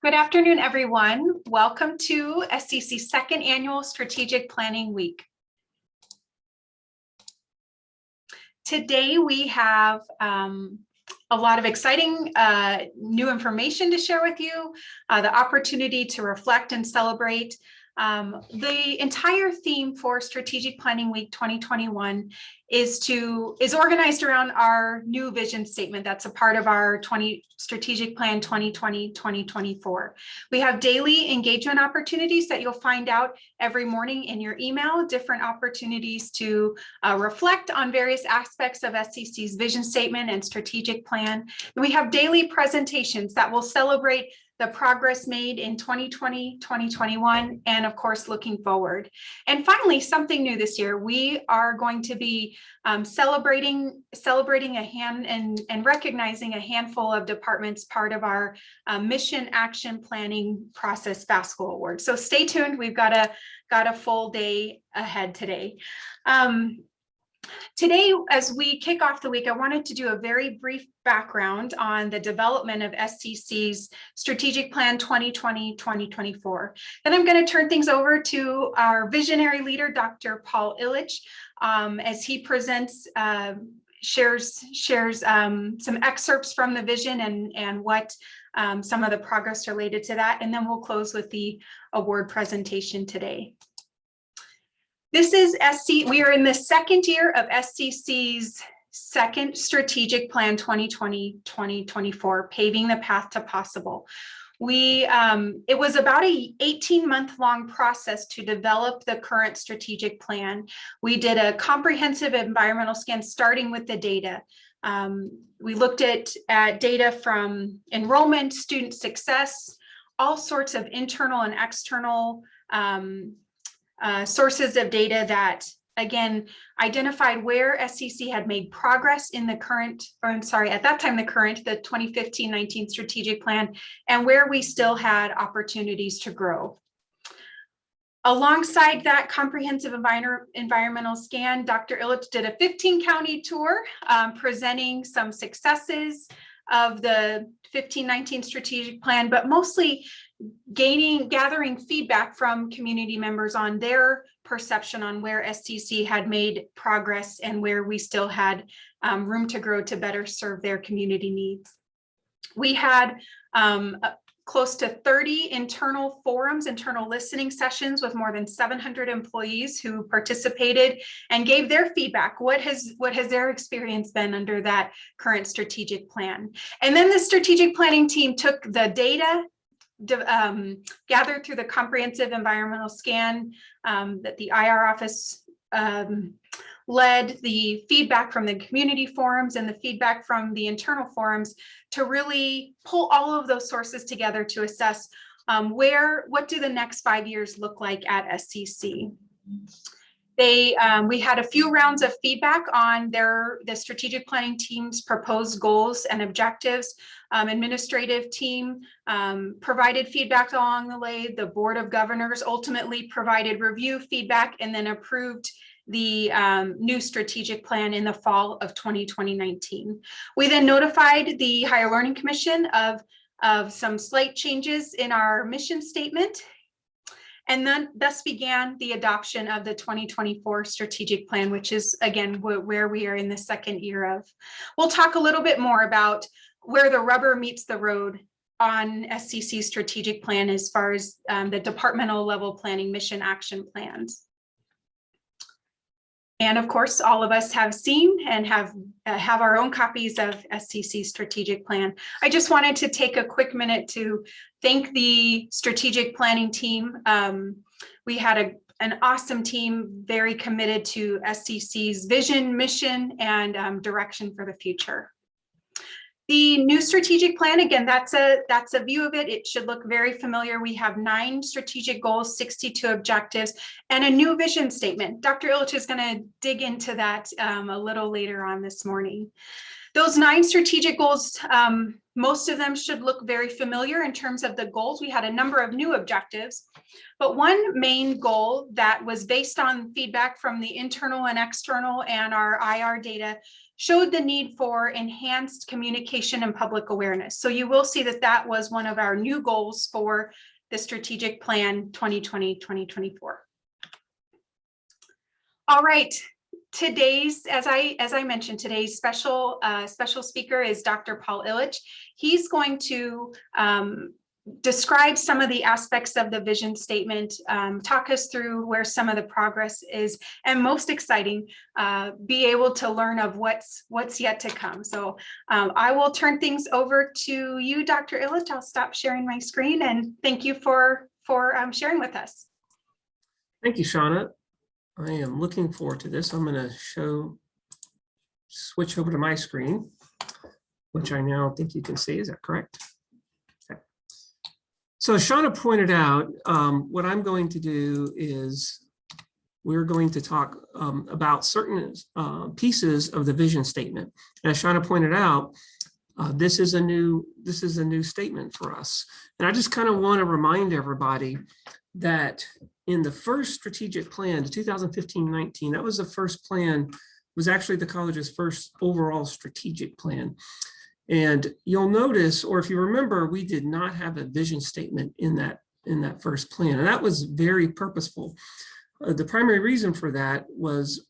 Good afternoon, everyone. Welcome to SCC's second annual Strategic Planning Week. Today we have a lot of exciting new information to share with you, the opportunity to reflect and celebrate. The entire theme for Strategic Planning Week 2021 is organized around our new vision statement that's a part of our Strategic Plan 2020-2024. We have daily engagement opportunities that you'll find out every morning in your email, different opportunities to reflect on various aspects of SCC's vision statement and strategic plan. And we have daily presentations that will celebrate the progress made in 2020, 2021, and of course, looking forward. And finally, something new this year, we are going to be celebrating and recognizing a handful of departments part of our mission action planning process FASCO award. So stay tuned, we've got a full day ahead today. Today, as we kick off the week, I wanted to do a very brief background on the development of SCC's Strategic Plan 2020-2024. Then I'm going to turn things over to our visionary leader, Dr. Paul Illich, as he presents, shares some excerpts from the vision and what some of the progress related to that. And then we'll close with the award presentation today. This is we are in the second year of SCC's second strategic plan 2020-2024, paving the path to possible. It was about a 18-month-long process to develop the current strategic plan. We did a comprehensive environmental scan starting with the data. We looked at data from enrollment, student success, all sorts of internal and external sources of data that, again, identified where SCC had made progress in the current, or I'm sorry, at that time, the 2015-19 strategic plan, and where we still had opportunities to grow. Alongside that comprehensive environmental scan, Dr. Illich did a 15-county tour, presenting some successes of the 15-19 strategic plan, but mostly gathering feedback from community members on their perception on where SCC had made progress and where we still had room to grow to better serve their community needs. We had close to 30 internal forums, internal listening sessions with more than 700 employees who participated and gave their feedback. What has their experience been under that current strategic plan? And then the strategic planning team took the data gathered through the comprehensive environmental scan that the IR office led, the feedback from the community forums and the feedback from the internal forums to really pull all of those sources together to assess what do the next 5 years look like at SCC. We had a few rounds of feedback on the strategic planning team's proposed goals and objectives. Administrative team provided feedback along the way. The Board of Governors ultimately provided review feedback and then approved the new strategic plan in the fall of 2019. We then notified the Higher Learning Commission of some slight changes in our mission statement. And then thus began the adoption of the 2024 strategic plan, which is, again, where we are in the second year of. We'll talk a little bit more about where the rubber meets the road on SCC's strategic plan as far as the departmental level planning mission action plans. And of course, all of us have seen and have our own copies of SCC's strategic plan. I just wanted to take a quick minute to thank the strategic planning team. We had an awesome team, very committed to SCC's vision, mission, and direction for the future. The new strategic plan, again, that's a view of it. It should look very familiar. We have 9 strategic goals, 62 objectives, and a new vision statement. Dr. Illich is going to dig into that a little later on this morning. Those 9 strategic goals, most of them should look very familiar in terms of the goals. We had a number of new objectives, but one main goal that was based on feedback from the internal and external and our IR data showed the need for enhanced communication and public awareness. So you will see that that was one of our new goals for the strategic plan 2020-2024. All right. Today's, as I mentioned, today's special speaker is Dr. Paul Illich. He's going to describe some of the aspects of the vision statement, talk us through where some of the progress is, and most exciting, be able to learn of what's yet to come. So I will turn things over to you, Dr. Illich. I'll stop sharing my screen, and thank you for sharing with us. Thank you, Shauna. I am looking forward to this. I'm going to switch over to my screen, which I now think you can see. Is that correct? Okay. So Shauna pointed out, what I'm going to do is we're going to talk about certain pieces of the vision statement. And as Shauna pointed out, this is a new statement for us. And I just kind of want to remind everybody that in the first strategic plan, the 2015-19, that was the first plan, was actually the college's first overall strategic plan. And you'll notice, or if you remember, we did not have a vision statement in that first plan. And that was very purposeful. The primary reason for that was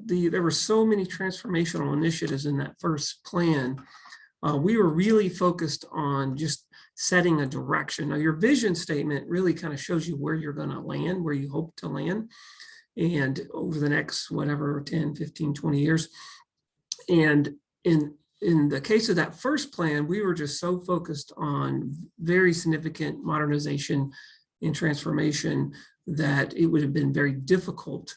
there were so many transformational initiatives in that first plan. We were really focused on just setting a direction. Now, your vision statement really kind of shows you where you're going to land, where you hope to land, and over the next, whatever, 10, 15, 20 years. And in the case of that first plan, we were just so focused on very significant modernization and transformation that it would have been very difficult.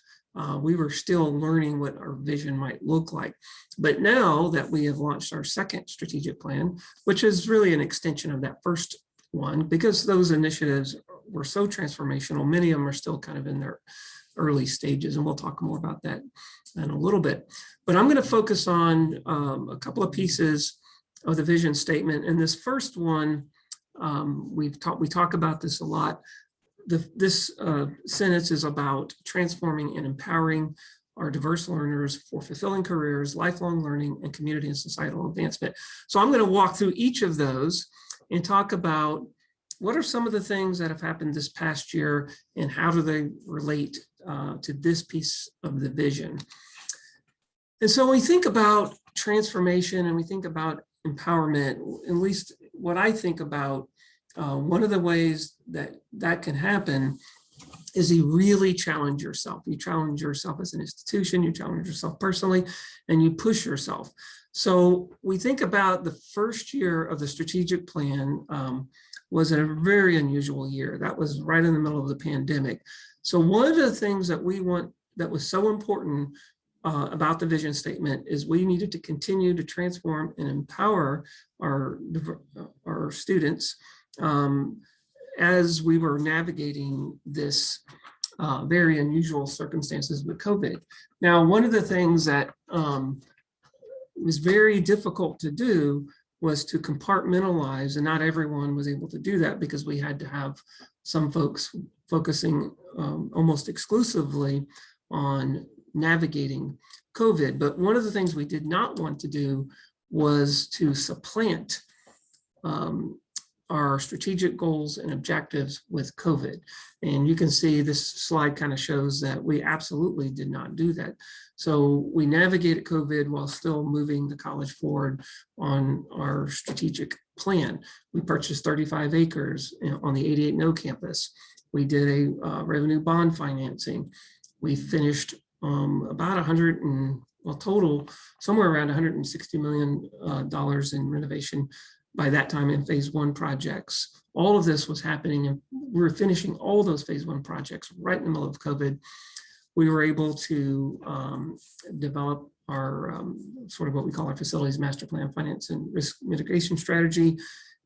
We were still learning what our vision might look like. But now that we have launched our second strategic plan, which is really an extension of that first one, because those initiatives were so transformational, many of them are still kind of in their early stages, and we'll talk more about that in a little bit. But I'm going to focus on a couple of pieces of the vision statement. And this first one, we talk about this a lot. This sentence is about transforming and empowering our diverse learners for fulfilling careers, lifelong learning, and community and societal advancement. So I'm going to walk through each of those and talk about what are some of the things that have happened this past year and how do they relate to this piece of the vision. And so when we think about transformation and we think about empowerment, at least what I think about, one of the ways that can happen is you really challenge yourself. You challenge yourself as an institution, you challenge yourself personally, and you push yourself. So we think about the first year of the strategic plan was a very unusual year. That was right in the middle of the pandemic. So one of the things that we want that was so important about the vision statement is we needed to continue to transform and empower our students as we were navigating this very unusual circumstances with COVID. Now, one of the things that was very difficult to do was to compartmentalize, and not everyone was able to do that because we had to have some folks focusing almost exclusively on navigating COVID. But one of the things we did not want to do was to supplant our strategic goals and objectives with COVID. And you can see this slide kind of shows that we absolutely did not do that. So we navigated COVID while still moving the college forward on our strategic plan. We purchased 35 acres on the 88 No campus. We did a revenue bond financing. We finished about total, somewhere around $160 million in renovation by that time in phase 1 projects. All of this was happening, and we were finishing all those phase 1 projects right in the middle of COVID. We were able to develop our sort of what we call our facilities master plan, finance and risk mitigation strategy.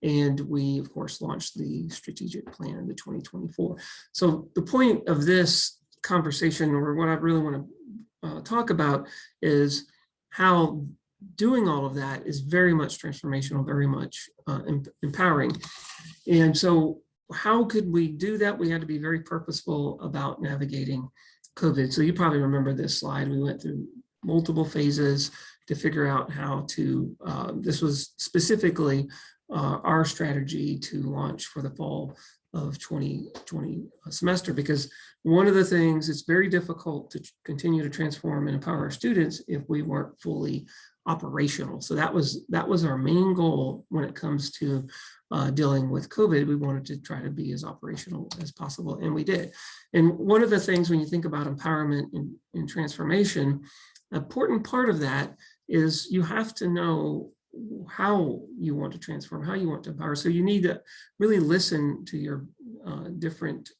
And we, of course, launched the strategic plan, the 2024. So the point of this conversation, or what I really want to talk about, is how doing all of that is very much transformational, very much empowering. And so how could we do that? We had to be very purposeful about navigating COVID. So you probably remember this slide. We went through multiple phases to figure out how to, this was specifically our strategy to launch for the fall of 2020 semester, because one of the things, it's very difficult to continue to transform and empower our students if we weren't fully operational. So that was our main goal when it comes to dealing with COVID. We wanted to try to be as operational as possible, and we did. And one of the things when you think about empowerment and transformation, an important part of that is you have to know how you want to transform, how you want to empower. So you need to really listen to your different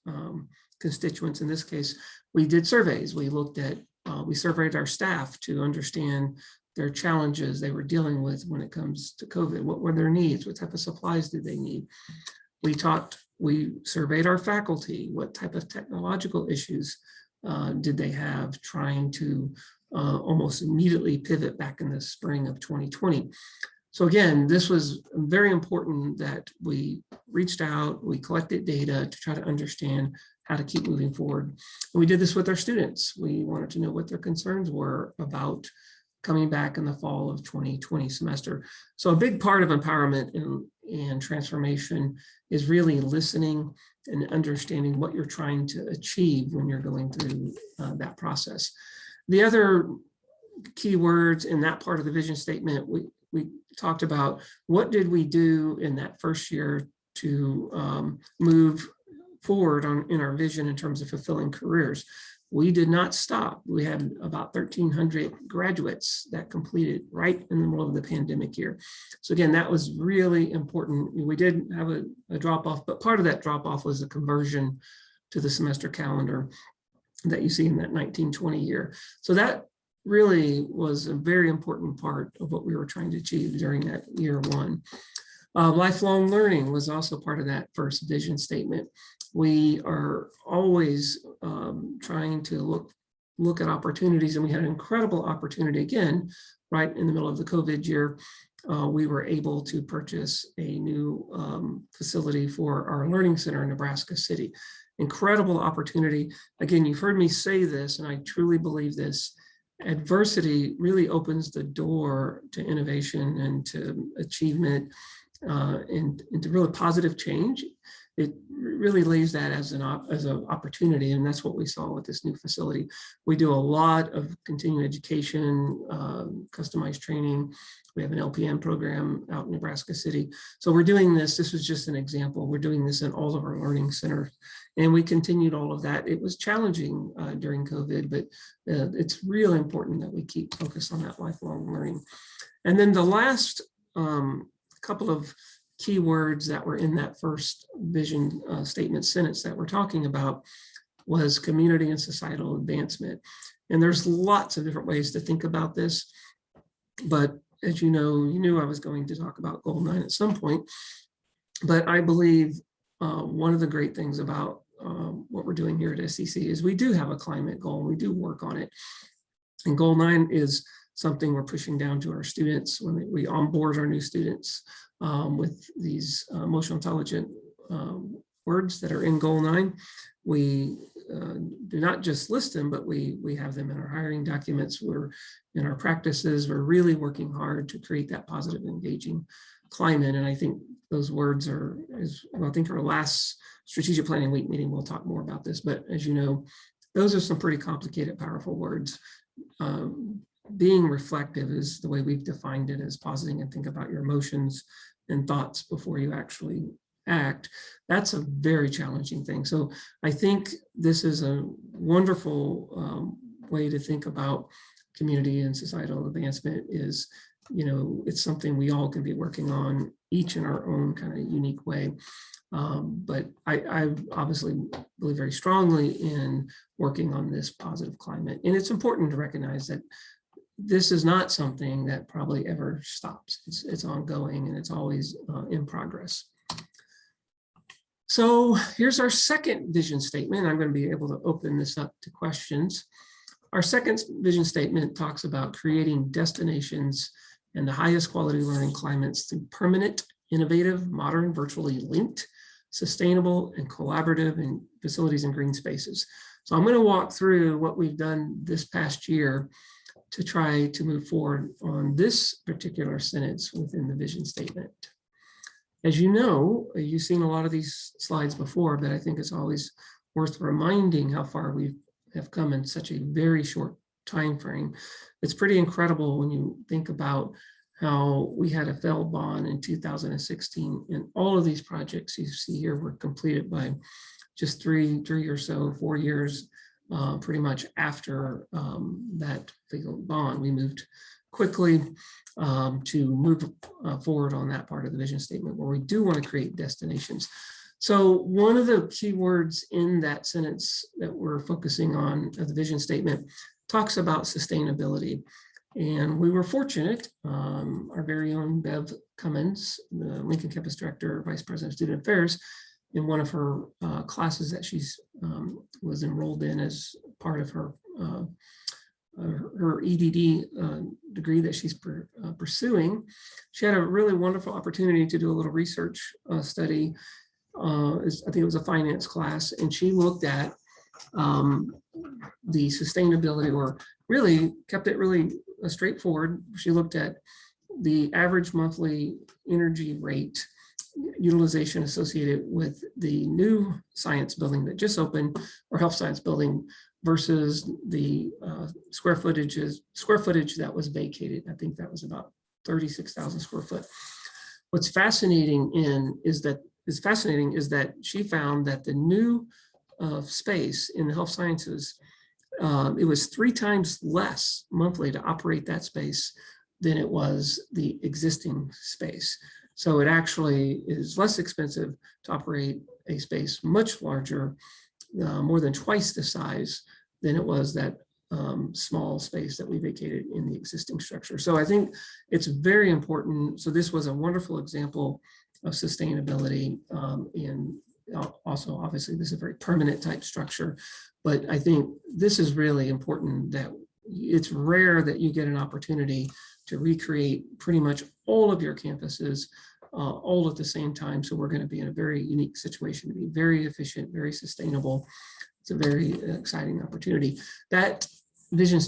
constituents. In this case, we did surveys. We looked at, we surveyed our staff to understand their challenges they were dealing with when it comes to COVID. What were their needs? What type of supplies did they need? We surveyed our faculty. What type of technological issues did they have, trying to almost immediately pivot back in the spring of 2020. So again, this was very important that we reached out, we collected data to try to understand how to keep moving forward. And we did this with our students. We wanted to know what their concerns were about coming back in the fall of 2020 semester. So a big part of empowerment and transformation is really listening and understanding what you're trying to achieve when you're going through that process. The other key words in that part of the vision statement, we talked about what did we do in that first year to move forward in our vision in terms of fulfilling careers. We did not stop. We had about 1,300 graduates that completed right in the middle of the pandemic year. So again, that was really important. We did have a drop off, but part of that drop off was a conversion to the semester calendar that you see in that 1920 year. So that really was a very important part of what we were trying to achieve during that year one. Lifelong learning was also part of that first vision statement. We are always trying to look at opportunities, and we had an incredible opportunity again, right in the middle of the COVID year. We were able to purchase a new facility for our learning center in Nebraska City. Incredible opportunity. Again, you've heard me say this, and I truly believe this. Adversity really opens the door to innovation and to achievement and to really positive change. It really lays that as an opportunity, and that's what we saw with this new facility. We do a lot of continuing education, customized training. We have an LPN program out in Nebraska City. So we're doing this. This was just an example. We're doing this in all of our learning centers, and we continued all of that. It was challenging during COVID, but it's really important that we keep focused on that lifelong learning. And then the last couple of key words that were in that first vision statement sentence that we're talking about was community and societal advancement. And there's lots of different ways to think about this, but as you know, you knew I was going to talk about goal 9 at some point, but I believe one of the great things about what we're doing here at SEC is we do have a climate goal, and we do work on it. And goal 9 is something we're pushing down to our students when we onboard our new students with these emotional intelligent words that are in goal 9. We do not just list them, but we have them in our hiring documents. We're in our practices. We're really working hard to create that positive, engaging climate. And I think those words I think our last strategic planning week meeting, we'll talk more about this. But as you know, those are some pretty complicated, powerful words. Being reflective is the way we've defined it, as pausing and think about your emotions and thoughts before you actually act. That's a very challenging thing. So I think this is a wonderful way to think about community and societal advancement. Is, it's something we all can be working on, each in our own kind of unique way. But I obviously believe very strongly in working on this positive climate. And it's important to recognize that this is not something that probably ever stops. It's ongoing, and it's always in progress. So here's our second vision statement. I'm going to be able to open this up to questions. Our second vision statement talks about creating destinations and the highest quality learning climates through permanent, innovative, modern, virtually linked, sustainable, and collaborative in facilities and green spaces. So I'm going to walk through what we've done this past year to try to move forward on this particular sentence within the vision statement. As you know, you've seen a lot of these slides before, but I think it's always worth reminding how far we have come in such a very short time frame. It's pretty incredible when you think about how we had a failed bond in 2016, and all of these projects you see here were completed by just three or so, 4 years, pretty much after that failed bond. We moved quickly to move forward on that part of the vision statement where we do want to create destinations. So one of the key words in that sentence that we're focusing on of the vision statement talks about sustainability. And we were fortunate, our very own Bev Cummins, the Lincoln Campus Director, Vice President of Student Affairs, in one of her classes that she's was enrolled in as part of her EDD degree that she's pursuing. She had a really wonderful opportunity to do a little research study. I think it was a finance class, and she looked at the sustainability, or really kept it really straightforward. She looked at the average monthly energy rate utilization associated with the new science building that just opened, or health science building, versus the square footage that was vacated. I think that was about 36,000 square foot. What's fascinating is that she found that the new space in the health sciences, it was 3 times less monthly to operate that space than it was the existing space. So it actually is less expensive to operate a space much larger, more than twice the size than it was that small space that we vacated in the existing structure. So I think it's very important. So this was a wonderful example of sustainability, and also obviously this is a very permanent type structure, but I think this is really important, that it's rare that you get an opportunity to recreate pretty much all of your campuses all at the same time. So we're going to be in a very unique situation to be very efficient, very sustainable. It's a very exciting opportunity. That vision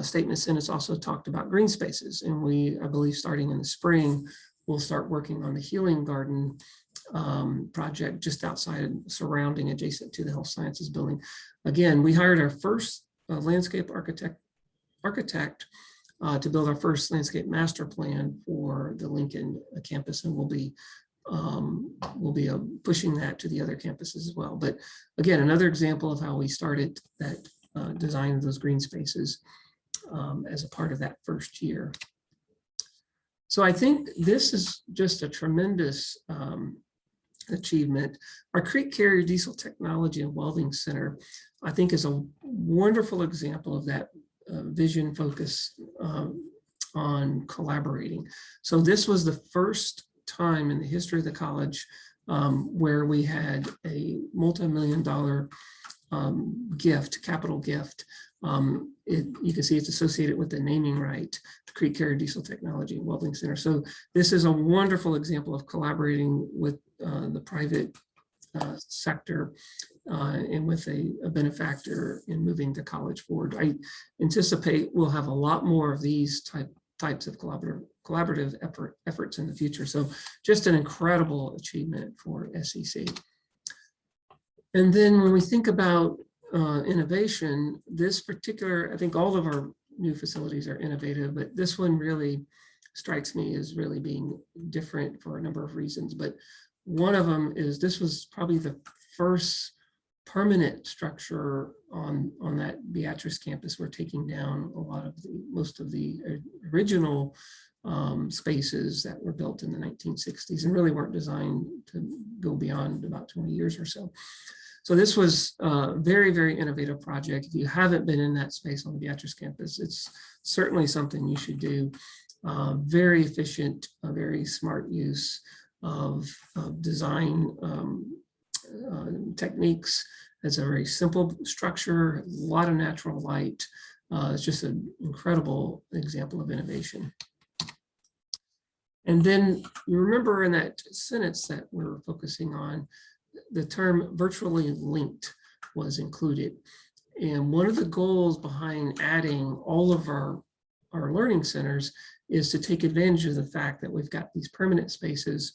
statement sentence also talked about green spaces, and I believe starting in the spring, we'll start working on the Healing Garden project just outside, surrounding, adjacent to the health sciences building. Again, we hired our first landscape architect to build our first landscape master plan for the Lincoln campus, and we'll be pushing that to the other campuses as well. But again, another example of how we started that design of those green spaces as a part of that first year. So I think this is just a tremendous achievement. Our Crete Carrier Diesel Technology and Welding Center, I think, is a wonderful example of that vision focus on collaborating. So this was the first time in the history of the college where we had a multi-million-dollar capital gift. You can see it's associated with the naming right, the Crete Carrier Diesel Technology and Welding Center. So this is a wonderful example of collaborating with the private sector and with a benefactor in moving the college forward. I anticipate we'll have a lot more of these types of collaborative efforts in the future. So just an incredible achievement for SEC. And then when we think about innovation, this particular, I think all of our new facilities are innovative, but this one really strikes me as really being different for a number of reasons. But one of them is this was probably the first permanent structure on that Beatrice campus. We're taking down most of the original spaces that were built in the 1960s and really weren't designed to go beyond about 20 years or so. So this was a very, very innovative project. If you haven't been in that space on the Beatrice campus, it's certainly something you should do. Very efficient, very smart use of design techniques It's a very simple structure, a lot of natural light. It's just an incredible example of innovation. And then you remember in that sentence that we're focusing on, the term virtually linked was included. And one of the goals behind adding all of our learning centers is to take advantage of the fact that we've got these permanent spaces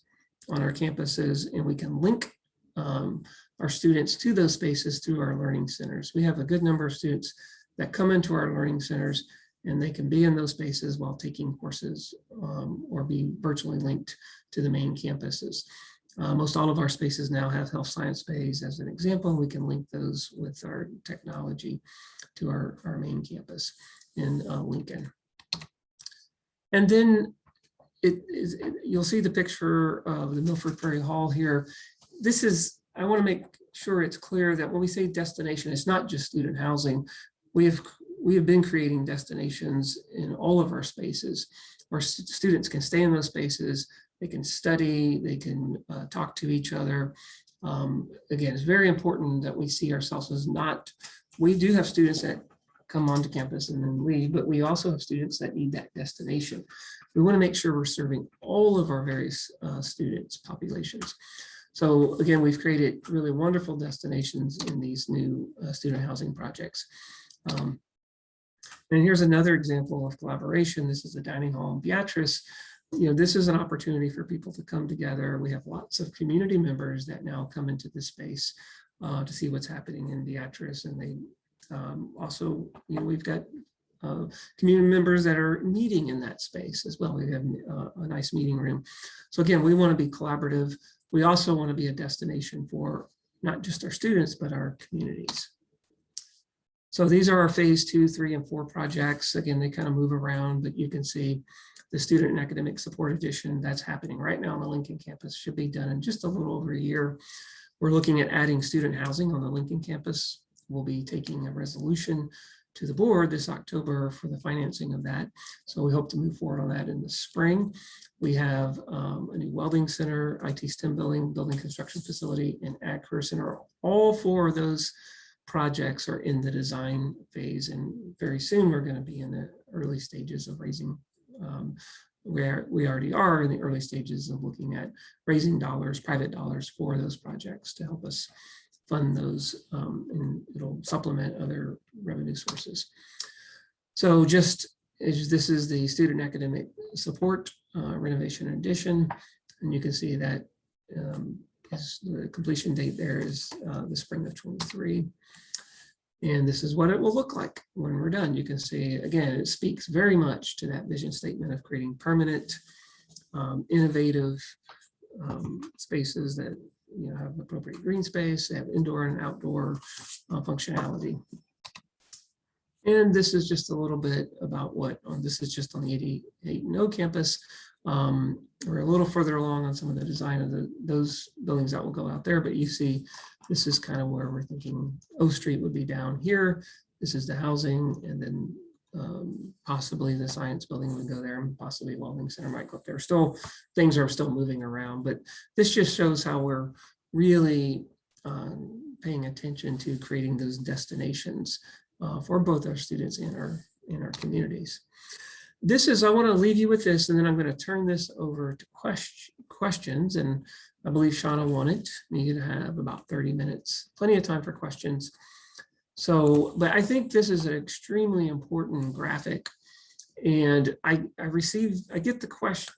on our campuses, and we can link our students to those spaces through our learning centers. We have a good number of students that come into our learning centers, and they can be in those spaces while taking courses or be virtually linked to the main campuses. Most all of our spaces now have health science bays as an example. We can link those with our technology to our main campus in Lincoln. And then you'll see the picture of the Milford Prairie Hall here. This is, I want to make sure it's clear that when we say destination, it's not just student housing. We have been creating destinations in all of our spaces where students can stay in those spaces, they can study, they can talk to each other. Again, it's very important that we see ourselves as not, we do have students that come onto campus and then leave, but we also have students that need that destination. We want to make sure we're serving all of our various students populations. So again, we've created really wonderful destinations in these new student housing projects. And here's another example of collaboration. This is a dining hall in Beatrice. You know, this is an opportunity for people to come together. We have lots of community members that now come into this space to see what's happening in Beatrice. And they also, you know, we've got community members that are meeting in that space as well. We have a nice meeting room. So again, we want to be collaborative. We also want to be a destination for not just our students, but our communities. So these are our phase 2, 3, and 4 projects. Again, they kind of move around, but you can see the Student and Academic Support Edition that's happening right now on the Lincoln campus should be done in just a little over a year. We're looking at adding student housing on the Lincoln campus. We'll be taking a resolution to the board this October for the financing of that. So we hope to move forward on that in the spring. We have a new welding center, IT STEM building construction facility, and ag career center. All 4 of those projects are in the design phase, and very soon we're going to be in the early stages of raising, where we already are in the early stages of looking at raising dollars, private dollars for those projects to help us fund those, and it'll supplement other revenue sources. So just as this is the Student Academic Support Renovation Edition, and you can see that the completion date there is the spring of 23. And this is what it will look like when we're done. You can see, again, it speaks very much to that vision statement of creating permanent, innovative spaces that, you know, have appropriate green space, have indoor and outdoor functionality. And this is just a little bit about what, this is just on the 88 campus. We're a little further along on some of the design of those buildings that will go out there, but you see, this is kind of where we're thinking O Street would be down here. This is the housing, and then possibly the science building would go there, and possibly Welding Center might go up there. Still, things are still moving around, but this just shows how we're really paying attention to creating those destinations for both our students and our communities. This is, I want to leave you with this, and then I'm going to turn this over to questions. And I believe Shauna wanted me to have about 30 minutes, plenty of time for questions. So, but I think this is an extremely important graphic. And I get the question,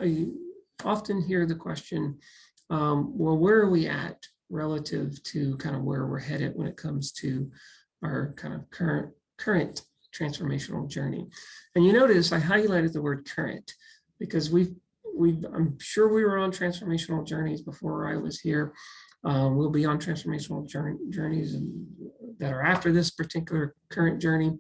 I often hear the question, well, where are we at relative to kind of where we're headed when it comes to our kind of current transformational journey? And you notice I highlighted the word current because I'm sure we were on transformational journeys before I was here. We'll be on transformational journeys that are after this particular current journey.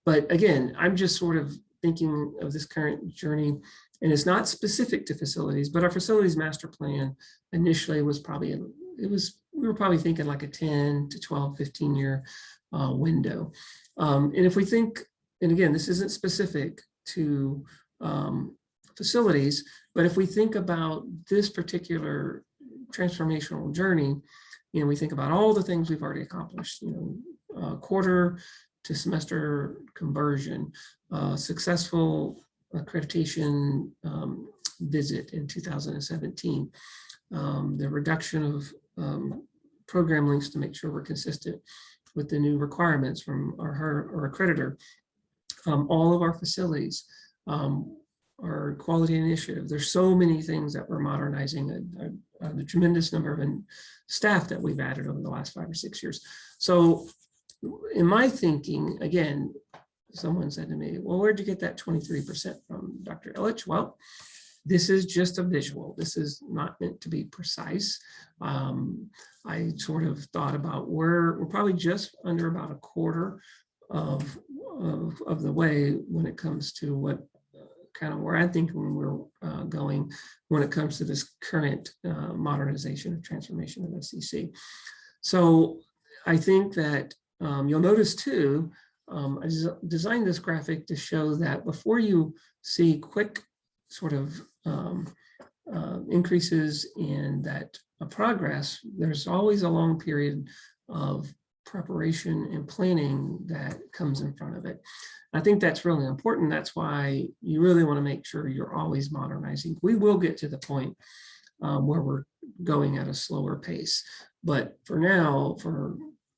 But again, I'm just sort of thinking of this current journey, and it's not specific to facilities, but our facilities master plan initially was probably, we were probably thinking like a 10 to 12, 15 year window. And if we think, and again, this isn't specific to facilities, but if we think about this particular transformational journey, and we think about all the things we've already accomplished, quarter to semester conversion, successful accreditation visit in 2017, the reduction of program links to make sure we're consistent with the new requirements from our accreditor, all of our facilities, our quality initiative. There's so many things that we're modernizing, the tremendous number of staff that we've added over the last 5 or 6 years. So in my thinking, again, someone said to me, well, where'd you get that 23% from, Dr. Illich? Well, this is just a visual. This is not meant to be precise. I sort of thought about we're probably just under about a quarter of the way when it comes to what kind of where I think we're going when it comes to this current modernization and transformation of SEC. So I think that you'll notice too, I designed this graphic to show that before you see quick sort of increases in that progress, there's always a long period of preparation and planning that comes in front of it. I think that's really important. That's why you really want to make sure you're always modernizing. We will get to the point where we're going at a slower pace, but for now, for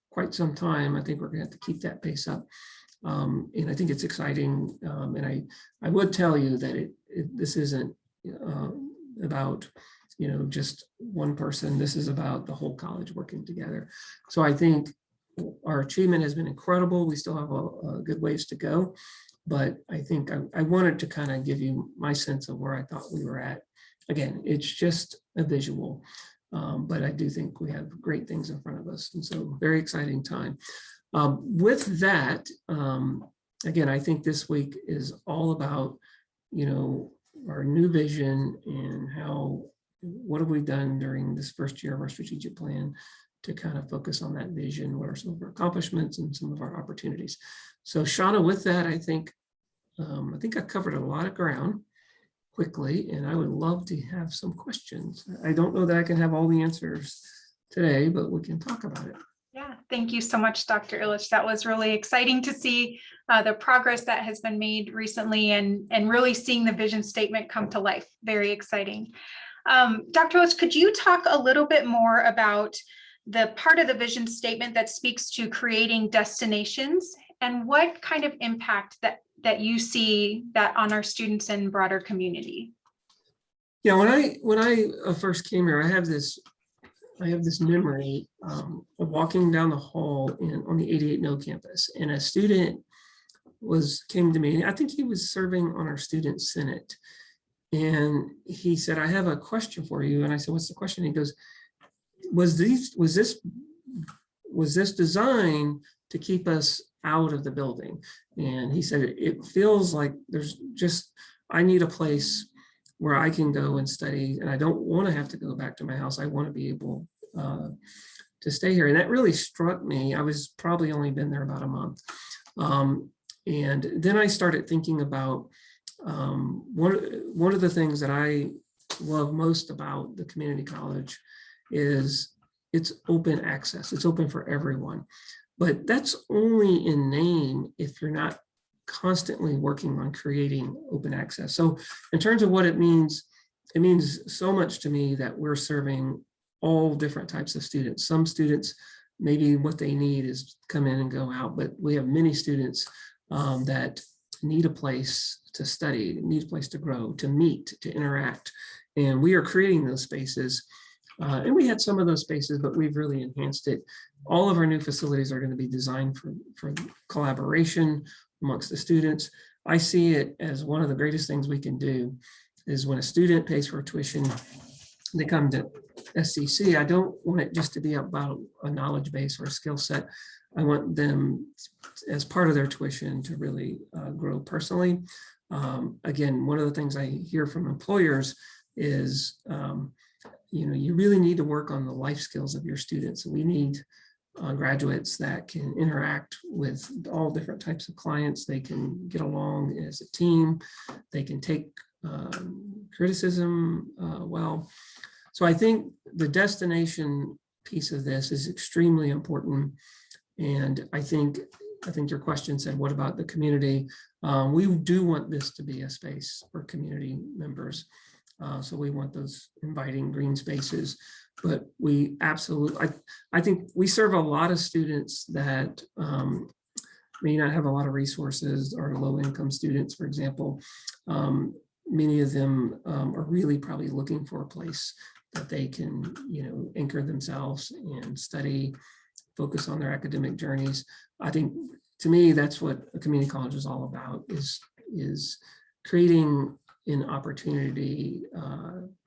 quite some time, I think we're going to have to keep that pace up. And I think it's exciting. And I would tell you that this isn't about just one person. This is about the whole college working together. So I think our achievement has been incredible. We still have a good ways to go, but I think I wanted to kind of give you my sense of where I thought we were at. Again, it's just a visual, but I do think we have great things in front of us. And so very exciting time. With that, again, I think this week is all about, our new vision and what have we done during this first year of our strategic plan to kind of focus on that vision, what are some of our accomplishments and some of our opportunities. So Shauna, with that, I think I covered a lot of ground quickly, and I would love to have some questions. I don't know that I can have all the answers today, but we can talk about it. Yeah, thank you so much, Dr. Illich. That was really exciting to see the progress that has been made recently and really seeing the vision statement come to life. Very exciting. Dr. Illich, could you talk a little bit more about the part of the vision statement that speaks to creating destinations and what kind of impact that you see that on our students and broader community? Yeah, when I first came here, I have this memory of walking down the hall on the 88 No campus, and a student came to me. I think he was serving on our student senate, and he said, "I have a question for you." And I said, "What's the question?" He goes, "Was this designed to keep us out of the building?" And he said, "It feels like I need a place where I can go and study, and I don't want to have to go back to my house. I want to be able to stay here." And that really struck me. I was probably only been there about a month. And then I started thinking about one of the things that I love most about the community college is it's open access. It's open for everyone. But that's only in name if you're not constantly working on creating open access. So in terms of what it means so much to me that we're serving all different types of students. Some students, maybe what they need is come in and go out, but we have many students that need a place to study, need a place to grow, to meet, to interact. And we are creating those spaces. And we had some of those spaces, but we've really enhanced it. All of our new facilities are going to be designed for collaboration amongst the students. I see it as one of the greatest things we can do is when a student pays for tuition, they come to SCC. I don't want it just to be about a knowledge base or a skill set. I want them, as part of their tuition, to really grow personally. Again, one of the things I hear from employers is, you really need to work on the life skills of your students. We need graduates that can interact with all different types of clients. They can get along as a team. They can take criticism well. So I think the destination piece of this is extremely important. And I think your question said, what about the community? We do want this to be a space for community members. So we want those inviting green spaces, but we absolutely, I think we serve a lot of students that may not have a lot of resources, or low income students, for example. Many of them are really probably looking for a place that they can, anchor themselves and study, focus on their academic journeys. I think, to me, that's what a community college is all about, is creating an opportunity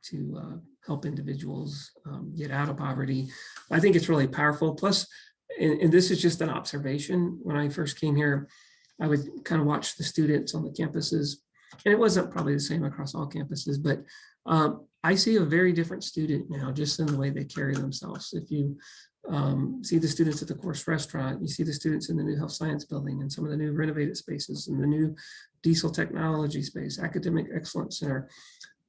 to help individuals get out of poverty. I think it's really powerful. Plus, and this is just an observation, when I first came here, I would kind of watch the students on the campuses, and it wasn't probably the same across all campuses, but I see a very different student now, just in the way they carry themselves. If you see the students at the Course Restaurant, you see the students in the new Health Science Building and some of the new renovated spaces and the new Diesel Technology space, Academic Excellence Center,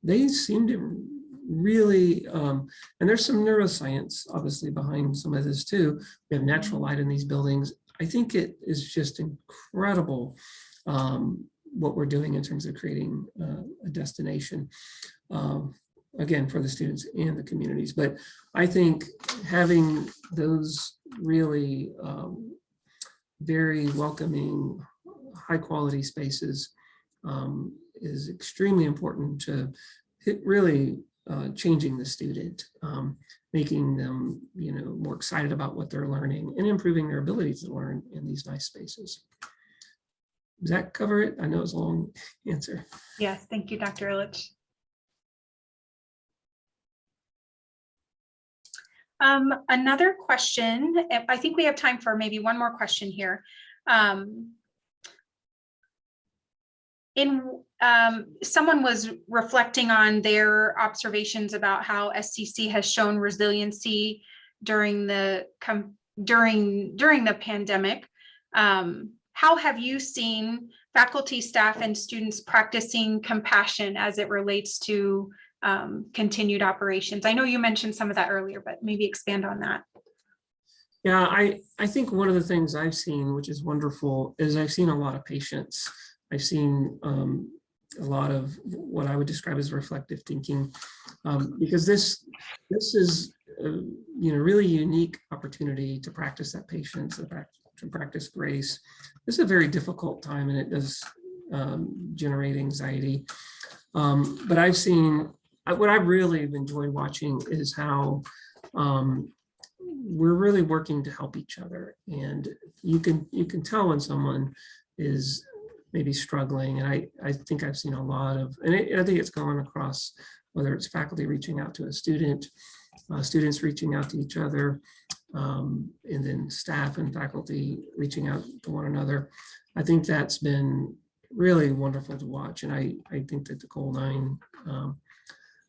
they seem to really, and there's some neuroscience obviously behind some of this too. We have natural light in these buildings. I think it is just incredible what we're doing in terms of creating a destination, again, for the students and the communities. But I think having those really very welcoming, high quality spaces is extremely important to really changing the student, making them, more excited about what they're learning and improving their ability to learn in these nice spaces. Does that cover it? I know it's a long answer. Yes, thank you, Dr. Illich. Another question, I think we have time for maybe one more question here. Someone was reflecting on their observations about how SCC has shown resiliency during the pandemic. How have you seen faculty, staff, and students practicing compassion as it relates to continued operations? I know you mentioned some of that earlier, but maybe expand on that. Yeah, I think one of the things I've seen, which is wonderful, is I've seen a lot of patience. I've seen a lot of what I would describe as reflective thinking, because this is a really unique opportunity to practice that patience, to practice grace. This is a very difficult time, and it does generate anxiety. But I've seen, what I've really enjoyed watching is how we're really working to help each other, and you can tell when someone is maybe struggling. And I think I've seen a lot of, and I think it's going across, whether it's faculty reaching out to a student, students reaching out to each other, and then staff and faculty reaching out to one another. I think that's been really wonderful to watch. And I think that the Goal 9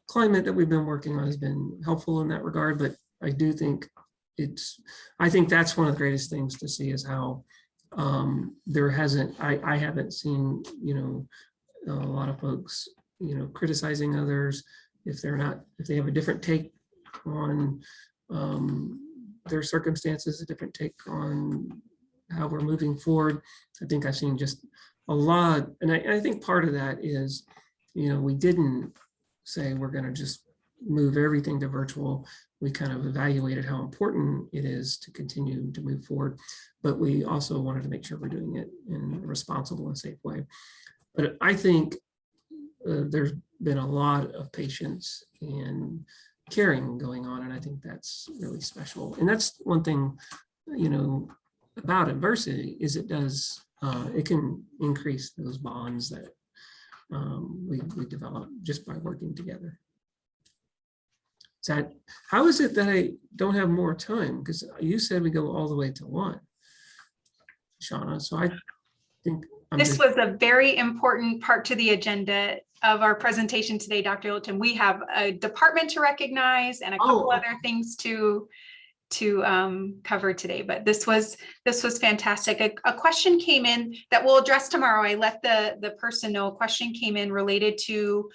climate that we've been working on has been helpful in that regard. But I do think I think that's one of the greatest things to see, is how I haven't seen, a lot of folks, criticizing others if they have a different take on their circumstances, a different take on how we're moving forward. I think I've seen just a lot, and I think part of that is, we didn't say we're going to just move everything to virtual. We kind of evaluated how important it is to continue to move forward, but we also wanted to make sure we're doing it in a responsible and safe way. But I think there's been a lot of patience and caring going on, and I think that's really special. And that's one thing, about adversity, is it can increase those bonds that we develop just by working together. How is it that I don't have more time? Because you said we go all the way to 1, Shauna. So I think this was a very important part to the agenda of our presentation today, Dr. Illich. We have a department to recognize and a couple other things to cover today, but this was fantastic. A question came in that we'll address tomorrow. I let the person know a question came in related to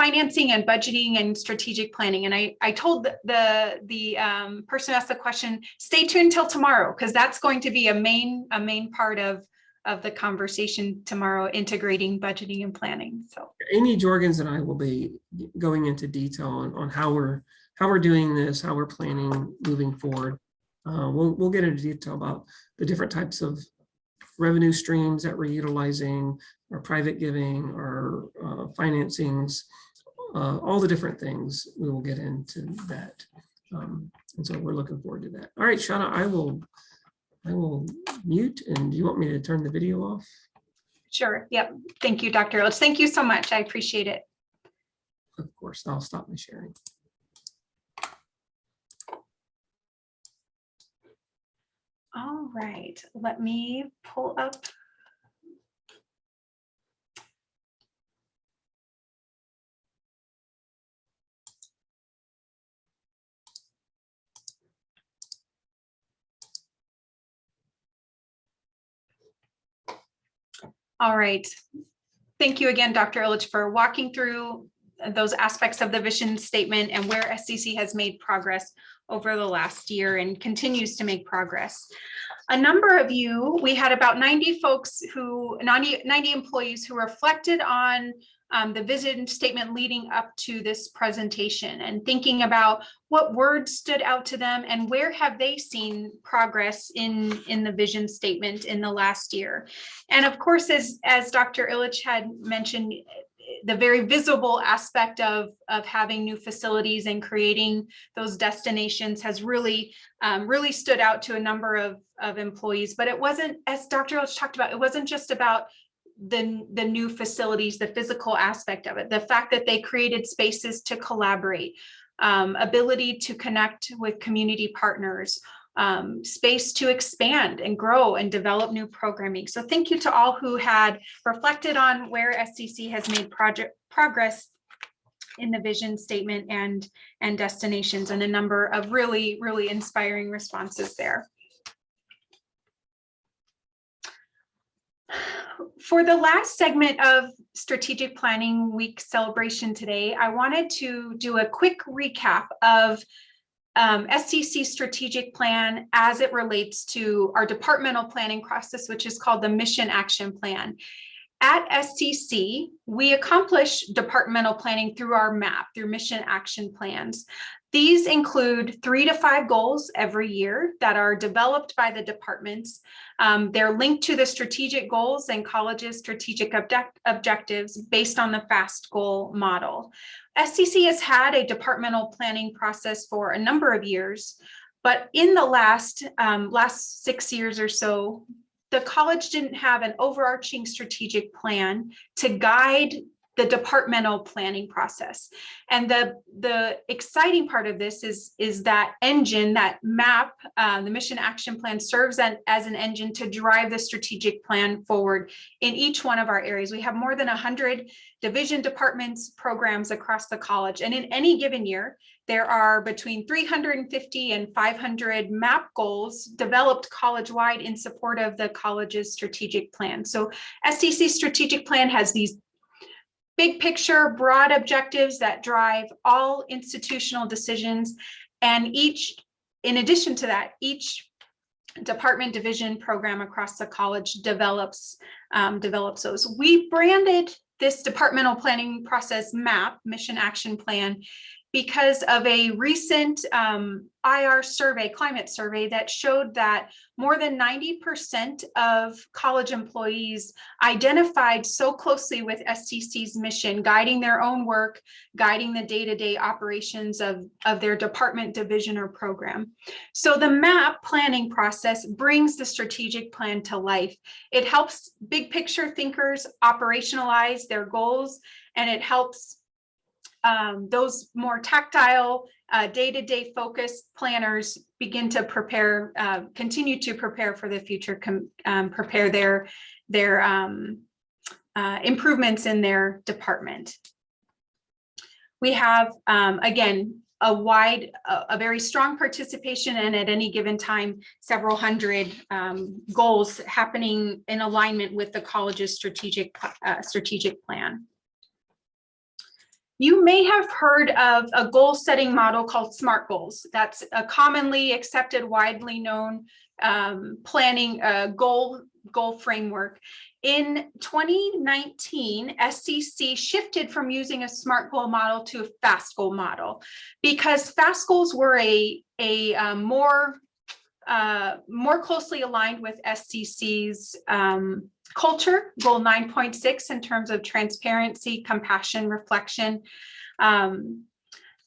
financing and budgeting and strategic planning. And I told the person who asked the question, stay tuned till tomorrow, because that's going to be a main part of the conversation tomorrow, integrating budgeting and planning. So Amy Jorgens and I will be going into detail on how we're doing this, how we're planning moving forward. We'll get into detail about the different types of revenue streams that we're utilizing, our private giving, our financings, all the different things. We will get into that. And so we're looking forward to that. All right, Shauna, I will mute. And do you want me to turn the video off? sure. Yep. Thank you, Dr. Illich. Thank you so much. I appreciate it. Of course, I'll stop my sharing. All right, let me pull up. All right. Thank you again, Dr. Illich, for walking through those aspects of the vision statement and where SCC has made progress over the last year and continues to make progress. A number of you, we had about 90 folks who, 90 employees who reflected on the vision statement leading up to this presentation and thinking about what words stood out to them and where have they seen progress in the vision statement in the last year. And of course, as Dr. Illich had mentioned, the very visible aspect of having new facilities and creating those destinations has really stood out to a number of employees. But it wasn't, as Dr. Illich talked about, it wasn't just about the new facilities, the physical aspect of it, the fact that they created spaces to collaborate, ability to connect with community partners, space to expand and grow and develop new programming. So thank you to all who had reflected on where SCC has made progress in the vision statement and destinations, and a number of really, really inspiring responses there. For the last segment of Strategic Planning Week celebration today, I wanted to do a quick recap of SCC strategic plan as it relates to our departmental planning process, which is called the Mission Action Plan. At SCC, we accomplish departmental planning through our MAP, through Mission Action Plans. These include 3 to 5 goals every year that are developed by the departments. They're linked to the strategic goals and college's strategic objectives based on the FAST goal model. SCC has had a departmental planning process for a number of years, but in the last 6 years or so, the college didn't have an overarching strategic plan to guide the departmental planning process. And the exciting part of this is that engine, that MAP, the Mission Action Plan, serves as an engine to drive the strategic plan forward in each one of our areas. We have more than 100 division departments, programs across the college. And in any given year, there are between 350 and 500 MAP goals developed college-wide in support of the college's strategic plan. So SCC's strategic plan has these big picture, broad objectives that drive all institutional decisions. And in addition to that, each department, division, program across the college develops those. We branded this departmental planning process MAP, Mission Action Plan, because of a recent IR survey, climate survey, that showed that more than 90% of college employees identified so closely with SCC's mission, guiding their own work, guiding the day-to-day operations of their department, division, or program. So the MAP planning process brings the strategic plan to life. It helps big picture thinkers operationalize their goals, and it helps those more tactile, day-to-day focused planners begin to prepare, continue to prepare for the future, prepare their improvements in their department. We have, again, a very strong participation, and at any given time, several hundred goals happening in alignment with the college's strategic plan. You may have heard of a goal setting model called SMART goals. That's a commonly accepted, widely known planning goal framework. In 2019, SCC shifted from using a SMART goal model to a FAST goal model because FAST goals were more closely aligned with SCC's culture, goal 9.6, in terms of transparency, compassion, reflection.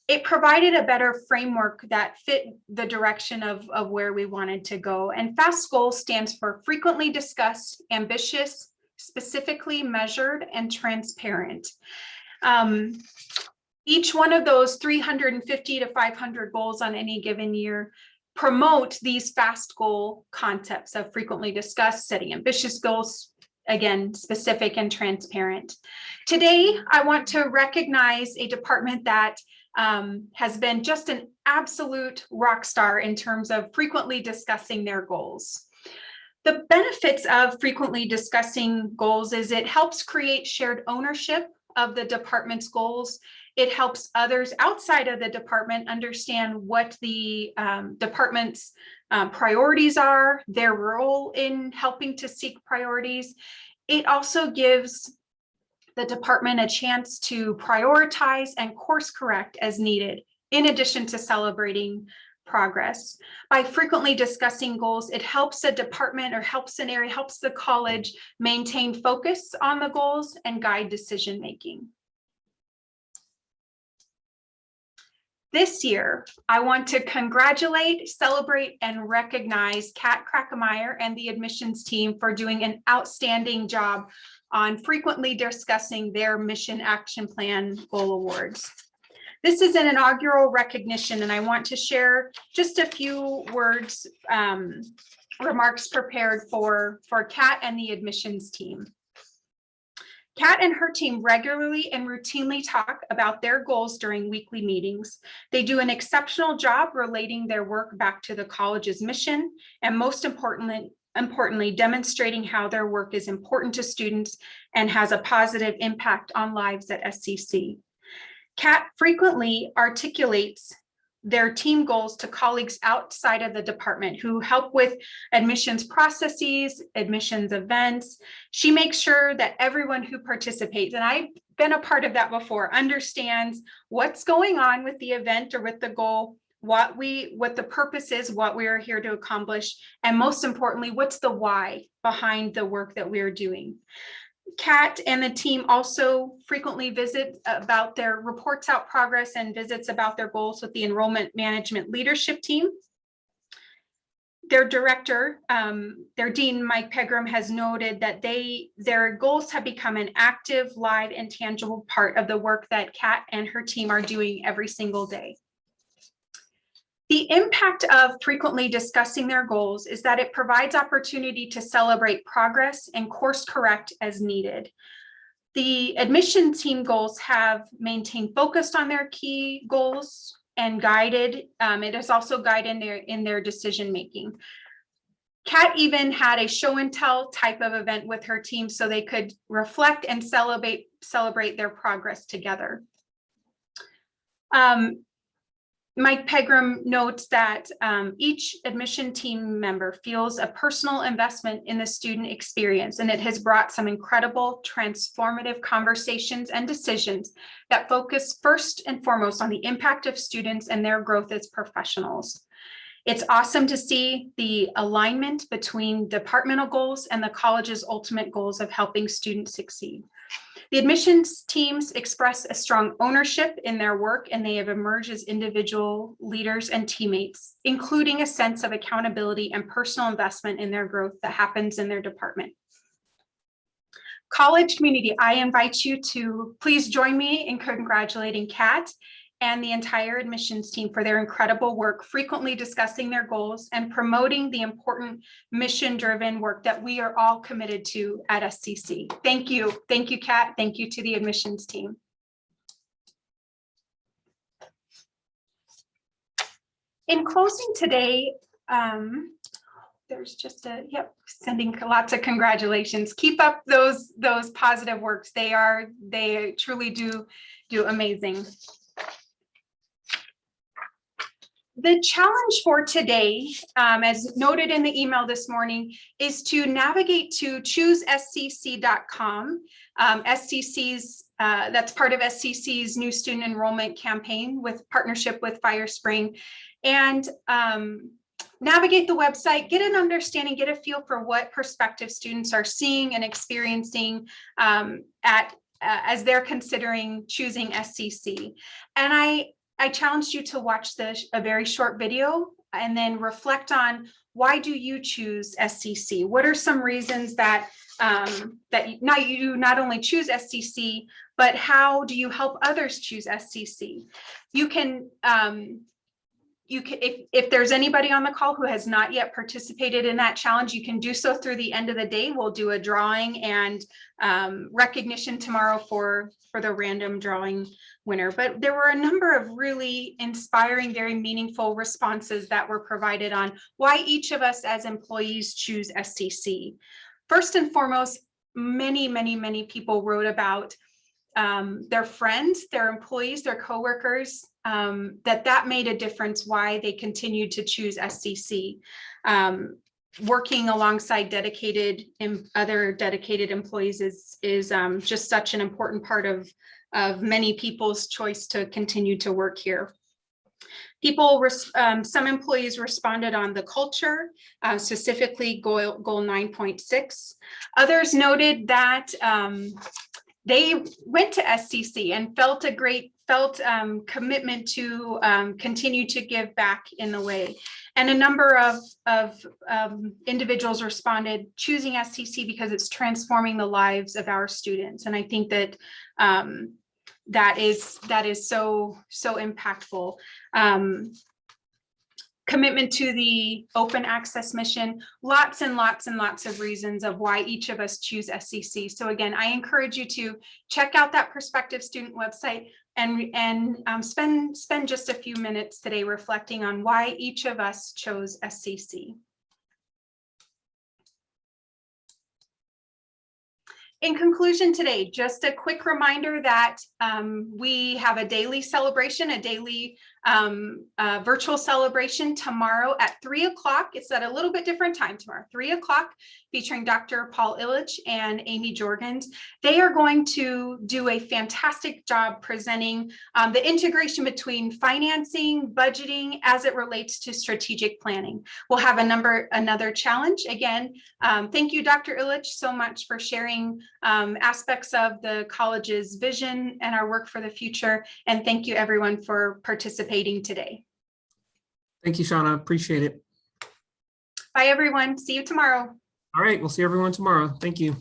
It provided a better framework that fit the direction of where we wanted to go. And FAST goal stands for frequently discussed, ambitious, specifically measured, and transparent. Each one of those 350 to 500 goals on any given year promote these FAST goal concepts of frequently discussed, setting ambitious goals, again, specific and transparent. Today, I want to recognize a department that has been just an absolute rock star in terms of frequently discussing their goals. The benefits of frequently discussing goals is it helps create shared ownership of the department's goals. It helps others outside of the department understand what the department's priorities are, their role in helping to seek priorities. It also gives the department a chance to prioritize and course correct as needed, in addition to celebrating progress. By frequently discussing goals, it helps a department or helps an area, helps the college maintain focus on the goals and guide decision making. This year, I want to congratulate, celebrate, and recognize Kat Krackemeyer and the admissions team for doing an outstanding job on frequently discussing their mission action plan goal awards. This is an inaugural recognition, and I want to share just a few words, remarks prepared for Kat and the admissions team. Kat and her team regularly and routinely talk about their goals during weekly meetings. They do an exceptional job relating their work back to the college's mission, and most importantly, demonstrating how their work is important to students and has a positive impact on lives at SCC. Kat frequently articulates their team goals to colleagues outside of the department who help with admissions processes, admissions events. She makes sure that everyone who participates, and I've been a part of that before, understands what's going on with the event or with the goal, what the purpose is, what we are here to accomplish, and most importantly, what's the why behind the work that we're doing. Kat and the team also frequently visit about their reports out progress and visits about their goals with the enrollment management leadership team. Their director, their dean, Mike Pegram, has noted that their goals have become an active, live, and tangible part of the work that Kat and her team are doing every single day. The impact of frequently discussing their goals is that it provides opportunity to celebrate progress and course correct as needed. The admission team goals have maintained focused on their key goals and guided. It has also guided in their decision making. Kat even had a show and tell type of event with her team so they could reflect and celebrate their progress together. Mike Pegram notes that each admission team member feels a personal investment in the student experience, and it has brought some incredible transformative conversations and decisions that focus first and foremost on the impact of students and their growth as professionals. It's awesome to see the alignment between departmental goals and the college's ultimate goals of helping students succeed. The admissions teams express a strong ownership in their work, and they have emerged as individual leaders and teammates, including a sense of accountability and personal investment in their growth that happens in their department. College community, I invite you to please join me in congratulating Kat and the entire admissions team for their incredible work, frequently discussing their goals and promoting the important mission-driven work that we are all committed to at SCC. Thank you. Thank you, Kat. Thank you to the admissions team. In closing today, there's just a, yep, sending lots of congratulations. Keep up those positive works. They truly do amazing. The challenge for today, as noted in the email this morning, is to navigate to choosescc.com. SCC's, that's part of SCC's new student enrollment campaign with partnership with Firespring, and navigate the website, get an understanding, get a feel for what prospective students are seeing and experiencing as they're considering choosing SCC. And I challenged you to watch a very short video and then reflect on, why do you choose SCC? What are some reasons that you not only choose SCC, but how do you help others choose SCC? You can, if there's anybody on the call who has not yet participated in that challenge, you can do so through the end of the day. We'll do a drawing and recognition tomorrow for the random drawing winner. But there were a number of really inspiring, very meaningful responses that were provided on why each of us as employees choose SCC. First and foremost, many people wrote about their friends, their employees, their coworkers, that made a difference why they continued to choose SCC. Working alongside other dedicated employees is just such an important part of many people's choice to continue to work here. Some employees responded on the culture, specifically goal 9.6. Others noted that they went to SCC and felt commitment to continue to give back in the way. And a number of individuals responded choosing SCC because it's transforming the lives of our students. And I think that that is so impactful. Commitment to the open access mission, lots and lots of reasons of why each of us choose SCC. So again, I encourage you to check out that prospective student website and spend just a few minutes today reflecting on why each of us chose SCC. In conclusion today, just a quick reminder that we have a daily celebration, a daily virtual celebration tomorrow at 3 o'clock. It's at a little bit different time tomorrow, 3 o'clock, featuring Dr. Paul Illich and Amy Jorgens. They are going to do a fantastic job presenting the integration between financing, budgeting, as it relates to strategic planning. We'll have another challenge. Again, thank you, Dr. Illich, so much for sharing aspects of the college's vision and our work for the future. And thank you everyone for participating today. Thank you, Shauna. Appreciate it. Bye everyone. See you tomorrow. All right. We'll see everyone tomorrow. Thank you.